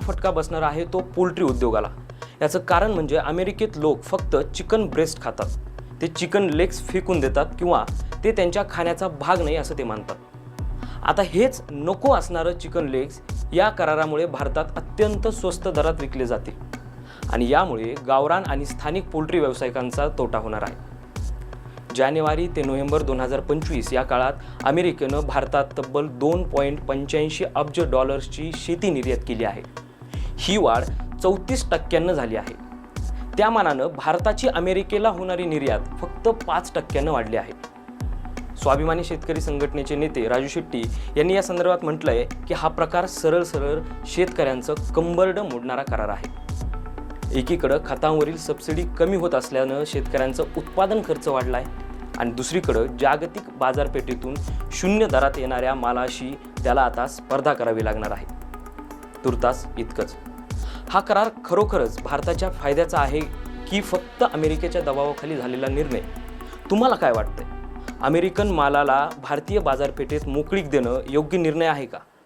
फटका बसणार आहे तो पोल्ट्री उद्योगाला। याचं कारण म्हणजे अमेरिकेत लोक फक्त चिकन ब्रेस्ट खातात, ते चिकन लेग्स फेकून देतात किंवा ते त्यांच्या खाण्याचा भाग नाही असं ते मानतात। आता हेच नको असणारं चिकन लेग्स या करारामुळे भारतात अत्यंत स्वस्त दरात विकले जातील आणि यामुळे गावरान आणि स्थानिक पोल्ट्री व्यावसायिकांचा तोटा होणार आहे। जानेवारी ते नोव्हेंबर 2025 या काळात अमेरिकेनं भारतात तब्बल 2.85 अब्ज डॉलर्सची शेती निर्यात केली आहे। ही वाढ 34% झाली आहे। त्या मानानं भारताची अमेरिकेला होणारी निर्यात फक्त 5% वाढली आहे। स्वाभिमानी शेतकरी संघटनेचे नेते राजू शेट्टी यांनी या संदर्भात म्हटलंय की हा प्रकार सरळ शेतकऱ्यांचं कंबरड मोडणारा करार आहे। एकीकडे खतांवरील सबसिडी कमी होत असल्यानं शेतकऱ्यांचं उत्पादन खर्च वाढलाय आणि दुसरीकडे जागतिक बाजारपेठेतून शून्य दरात येणाऱ्या मालाशी त्याला आता स्पर्धा करावी लागणार आहे। तुर्तास इतकंच। हा करार खरोखरच भारताच्या फायद्याचा आहे की फक्त अमेरिकेच्या दबावाखाली झालेला निर्णय? तुम्हाला काय वाटतंय? अमेरिकन मालाला भारतीय बाजारपेठेत मोकळीक देणं योग्य निर्णय आहे का?